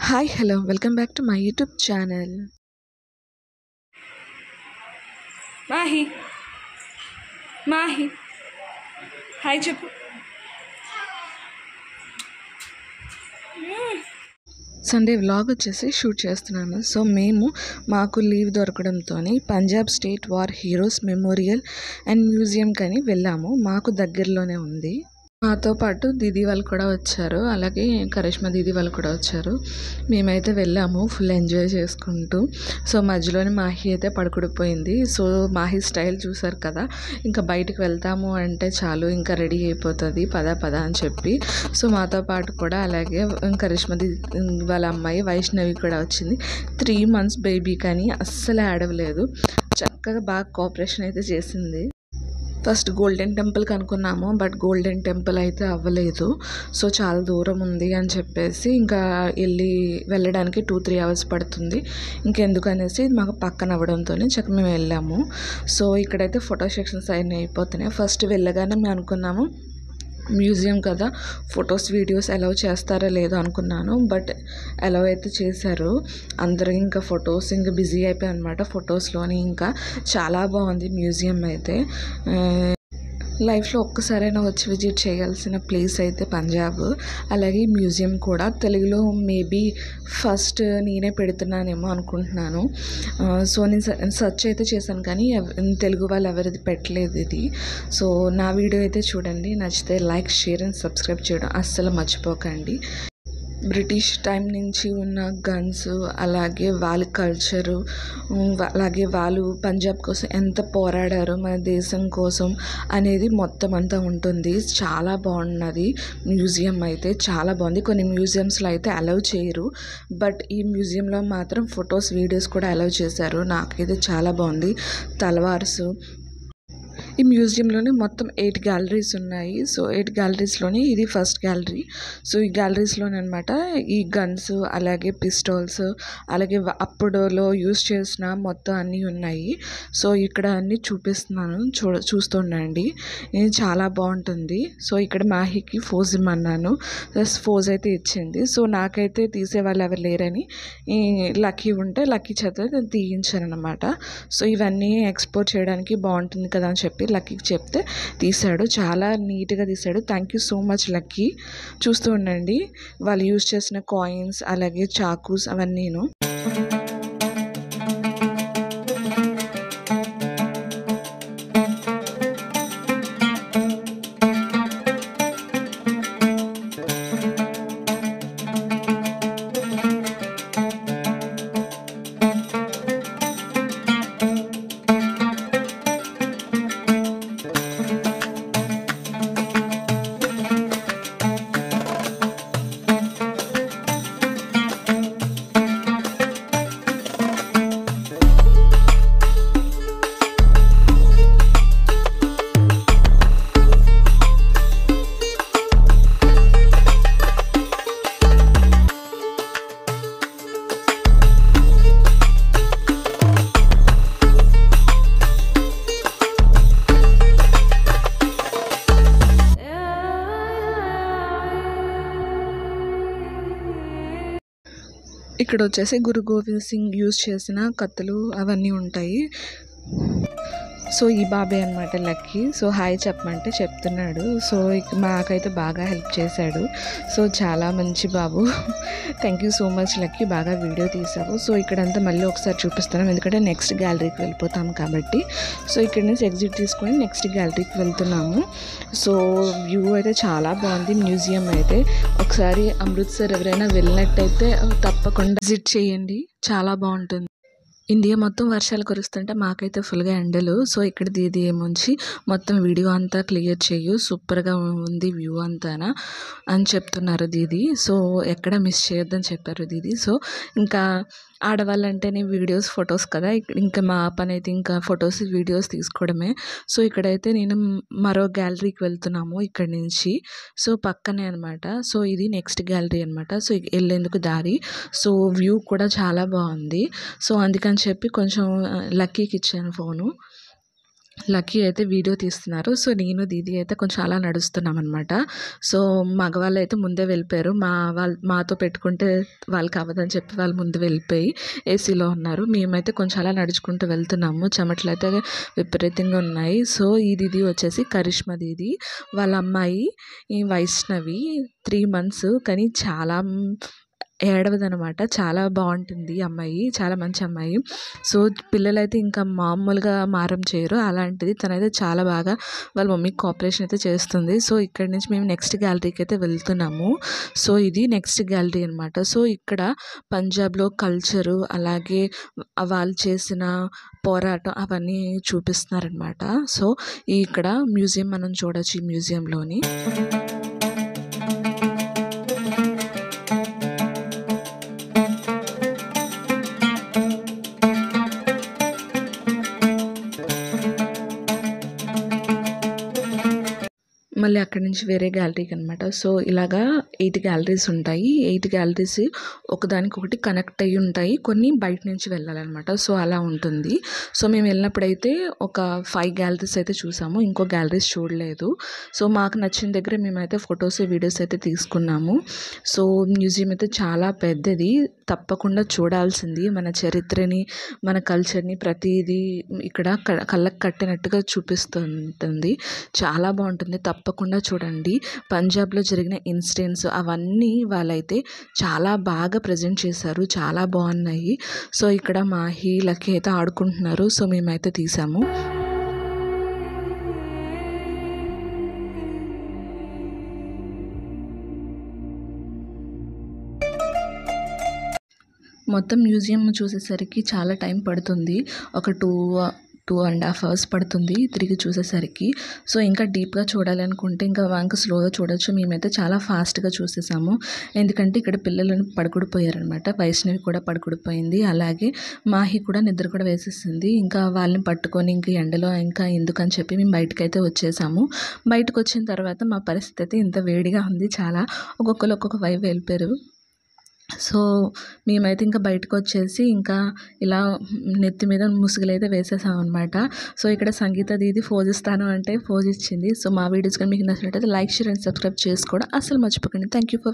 Hi, hello, welcome back to my YouTube channel. Mahi, Mahi, hi చెప్పు. Sunday vlog వచ్చేసి shoot చేస్తున్నాను. So మేము మాకు లీవ్ దొరకడంతో Punjab state war heroes memorial and మ్యూజియంకి వెళ్ళాము. మాకు దగ్గరలోనే ఉంది. మాతో పాటు దీదీ వాళ్ళు కూడా వచ్చారు, అలాగే కరిష్మా దీదీ వాళ్ళు కూడా వచ్చారు. మేమైతే వెళ్ళాము ఫుల్ ఎంజాయ్ చేసుకుంటూ. సో మధ్యలోనే మాహి అయితే పడుకుడిపోయింది. సో మాహి స్టైల్ చూసారు కదా, ఇంకా బయటికి వెళ్తాము అంటే చాలు ఇంకా రెడీ అయిపోతుంది పద పద అని చెప్పి. సో మాతో పాటు కూడా అలాగే కరిష్మా దీదీ వాళ్ళ అమ్మాయి వైష్ణవి కూడా వచ్చింది. 3 months బేబీ, కానీ అస్సలు ఆడవలేదు. చక్కగా బాగా కోఆపరేషన్ అయితే చేసింది. ఫస్ట్ గోల్డెన్ టెంపుల్కి అనుకున్నాము, బట్ గోల్డెన్ టెంపుల్ అయితే అవ్వలేదు. సో చాలా దూరం ఉంది అని చెప్పేసి ఇంకా వెళ్ళడానికి 2-3 hours పడుతుంది. ఇంకెందుకు అనేసి మాకు పక్కన అవ్వడంతో చక్కగా మేము వెళ్ళాము. సో ఇక్కడైతే ఫోటో సెక్షన్స్ అన్నీ అయిపోతున్నాయి. ఫస్ట్ వెళ్ళగానే మేము అనుకున్నాము మ్యూజియం కదా, ఫొటోస్ వీడియోస్ అలౌ చేస్తారో లేదో అనుకున్నాను, బట్ అలౌ అయితే చేశారు. అందరూ ఇంకా ఫొటోస్ ఇంకా బిజీ అయిపోయాయి అనమాట ఫొటోస్లోని. ఇంకా చాలా బాగుంది మ్యూజియం అయితే. లైఫ్లో ఒక్కసారైనా వచ్చి విజిట్ చేయాల్సిన ప్లేస్ అయితే పంజాబ్. అలాగే మ్యూజియం కూడా తెలుగులో మేబీ ఫస్ట్ నేనే పెడుతున్నానేమో అనుకుంటున్నాను. సో నేను సెర్చ్ అయితే చేశాను, కానీ తెలుగు వాళ్ళు ఎవరిది పెట్టలేదు ఇది. సో నా వీడియో అయితే చూడండి, నచ్చితే లైక్, షేర్ అండ్ సబ్స్క్రైబ్ చేయడం అస్సలు మర్చిపోకండి. బ్రిటిష్ టైం నుంచి ఉన్న గన్స్, అలాగే వాళ్ళ కల్చరు, అలాగే వాళ్ళు పంజాబ్ కోసం ఎంత పోరాడారు మన దేశం కోసం అనేది మొత్తం అంతా ఉంటుంది. చాలా బాగున్నది మ్యూజియం అయితే, చాలా బాగుంది. కొన్ని మ్యూజియంస్లో అయితే అలౌ చేయరు, బట్ ఈ మ్యూజియంలో మాత్రం ఫొటోస్ వీడియోస్ కూడా అలౌ చేశారు. నాకైతే చాలా బాగుంది. తలవార్సు ఈ మ్యూజియంలోనే మొత్తం 8 గ్యాలరీస్ ఉన్నాయి. సో 8 గ్యాలరీస్లోని ఇది ఫస్ట్ గ్యాలరీ. సో ఈ గ్యాలరీస్లోనే అనమాట ఈ గన్స్, అలాగే పిస్టల్స్, అలాగే అప్పుడులో యూజ్ చేసిన మొత్తం అన్నీ ఉన్నాయి. సో ఇక్కడ అన్నీ చూపిస్తున్నాను, చూస్తుండండి. ఇది చాలా బాగుంటుంది. సో ఇక్కడ మాహికి ఫోజ్ ఇమ్మన్నాను, ప్లస్ ఫోజ్ అయితే ఇచ్చింది. సో నాకైతే తీసేవాళ్ళు ఎవరు లేరని లక్కీ ఉంటే లక్కీ చేత తీయించాను అనమాట. సో ఇవన్నీ ఎక్స్పోర్ట్ చేయడానికి బాగుంటుంది కదా అని చెప్పి లక్కీకి చెప్తే తీశాడు. చాలా నీట్గా తీశాడు. Thank you so much lucky. చూస్తూ ఉండండి వాళ్ళు యూజ్ చేసిన కాయిన్స్, అలాగే చాకూస్ అవన్నీను. ఇక్కడ వచ్చేసి గురు గోవింద్ సింగ్ యూజ్ చేసిన కత్తులు అవన్నీ ఉంటాయి. సో ఈ బాబే అనమాట లక్కీ. సో హాయ్ చెప్పమంటే చెప్తున్నాడు. సో మాకైతే బాగా హెల్ప్ చేశాడు. సో చాలా మంచి బాబు. Thank you so much Lucky, బాగా వీడియో తీసావు. సో ఇక్కడంతా మళ్ళీ ఒకసారి చూపిస్తున్నాం, ఎందుకంటే నెక్స్ట్ గ్యాలరీకి వెళ్ళిపోతాం కాబట్టి. సో ఇక్కడ నుంచి ఎగ్జిట్ తీసుకొని నెక్స్ట్ గ్యాలరీకి వెళ్తున్నాము. సో వ్యూ అయితే చాలా బాగుంది మ్యూజియం అయితే. ఒకసారి అమృత్సర్ ఎవరైనా వెళ్ళినట్టయితే తప్పకుండా విజిట్ చేయండి, చాలా బాగుంటుంది. ఇండియా మొత్తం వర్షాలు కురుస్తుంటే మాకైతే ఫుల్గా ఎండలు. సో ఇక్కడ దీది ఏముంచి మొత్తం వీడియో అంతా క్లియర్ చేయు, సూపర్గా ఉంది వ్యూ అంతానా అని చెప్తున్నారు దీది. సో ఎక్కడ మిస్ చేయొద్దని చెప్పారు దీది. సో ఇంకా ఆడవాళ్ళంటేనే వీడియోస్, ఫొటోస్ కదా, ఇంకా మా పని అయితే ఇంకా ఫొటోస్ వీడియోస్ తీసుకోవడమే. సో ఇక్కడైతే నేను మరో గ్యాలరీకి వెళ్తున్నాము ఇక్కడి నుంచి. సో పక్కనే అనమాట. సో ఇది నెక్స్ట్ గ్యాలరీ అనమాట. సో వెళ్ళేందుకు దారి. సో వ్యూ కూడా చాలా బాగుంది. సో అందుకని చెప్పి కొంచెం లక్కీకి ఇచ్చాను ఫోను. లక్కీ అయితే వీడియో తీస్తున్నారు. సో నేను దీది అయితే కొంచెం అలా నడుస్తున్నాం అనమాట. సో మగవాళ్ళు అయితే ముందే వెళ్ళిపోయారు. మాతో పెట్టుకుంటే వాళ్ళకి అవ్వదని చెప్పి వాళ్ళు ముందు వెళ్ళిపోయి ఏసీలో ఉన్నారు. మేమైతే కొంచెం అలా నడుచుకుంటూ వెళ్తున్నాము. చెమటలు అయితే విపరీతంగా ఉన్నాయి. సో ఈ దీది వచ్చేసి కరిష్మా దీది, వాళ్ళ అమ్మాయి ఈ వైష్ణవి 3 months కానీ చాలా ఏడవదనమాట. చాలా బాగుంటుంది అమ్మాయి, చాలా మంచి అమ్మాయి. సో పిల్లలైతే ఇంకా మామూలుగా మారం చేయరు. అలాంటిది తనైతే చాలా బాగా వాళ్ళ మమ్మీకి కోఆపరేషన్ అయితే చేస్తుంది. సో ఇక్కడి నుంచి మేము నెక్స్ట్ గ్యాలరీకి అయితే వెళ్తున్నాము. సో ఇది నెక్స్ట్ గ్యాలరీ అనమాట. సో ఇక్కడ పంజాబ్లో కల్చరు, అలాగే వాళ్ళు చేసిన పోరాటం అవన్నీ చూపిస్తున్నారనమాట. సో ఇక్కడ మ్యూజియం మనం చూడొచ్చు. ఈ మ్యూజియంలోని మళ్ళీ అక్కడి నుంచి వేరే గ్యాలరీకి అనమాట. సో ఇలాగా 8 గ్యాలరీస్ ఉంటాయి. 8 గ్యాలరీస్ ఒకదానికొకటి కనెక్ట్ అయ్యి ఉంటాయి. కొన్ని బయట నుంచి వెళ్ళాలన్నమాట. సో అలా ఉంటుంది. సో మేము వెళ్ళినప్పుడైతే ఒక 5 గ్యాలరీస్ అయితే చూసాము. ఇంకో గ్యాలరీస్ చూడలేదు. సో మాకు నచ్చిన దగ్గర మేమైతే ఫొటోస్ వీడియోస్ అయితే తీసుకున్నాము. సో మ్యూజియం అయితే చాలా పెద్దది, తప్పకుండా చూడాల్సింది. మన చరిత్రని, మన కల్చర్ని ప్రతిదీ ఇక్కడ కళ్ళకు కట్టినట్టుగా చూపిస్తుంటుంది. చాలా బాగుంటుంది, తప్పకుండా చూడండి. పంజాబ్లో జరిగిన ఇన్సిడెంట్స్ అవన్నీ వాళ్ళైతే చాలా బాగా ప్రజెంట్ చేశారు. చాలా బాగున్నాయి. సో ఇక్కడ మాహి లక్కీ అయితే ఆడుకుంటున్నారు. సో మేమైతే తీసాము. మొత్తం మ్యూజియం చూసేసరికి చాలా టైం పడుతుంది. ఒక 2.5 hours పడుతుంది తిరిగి చూసేసరికి. సో ఇంకా డీప్గా చూడాలనుకుంటే ఇంకా స్లోగా చూడొచ్చు. మేమైతే చాలా ఫాస్ట్గా చూసేసాము. ఎందుకంటే ఇక్కడ పిల్లలను పడుకుడిపోయారనమాట. వైష్ణవి కూడా పడుకుడిపోయింది. అలాగే మాహి కూడా నిద్ర కూడా వేసేసింది. ఇంకా వాళ్ళని పట్టుకొని ఇంక ఎండలో ఇంకా ఎందుకని చెప్పి మేము బయటకైతే వచ్చేసాము. బయటకు వచ్చిన తర్వాత మా పరిస్థితి అయితే ఇంత వేడిగా ఉంది. చాలా ఒక్కొక్కరు ఒక్కొక్క వైపు వెళ్ళిపోయారు. సో మేమైతే ఇంకా బయటకు వచ్చేసి ఇంకా ఇలా నెత్తి మీద ముసుగులైతే వేసేసాం అనమాట. సో ఇక్కడ సంగీత దీది పోజ్ ఇస్తాను అంటే పోజ్ ఇచ్చింది. సో మా వీడియోస్ కానీ మీకు నచ్చినట్లయితే లైక్, షేర్ అండ్ సబ్స్క్రైబ్ చేసుకోవడం అసలు మర్చిపోకండి. Thank you for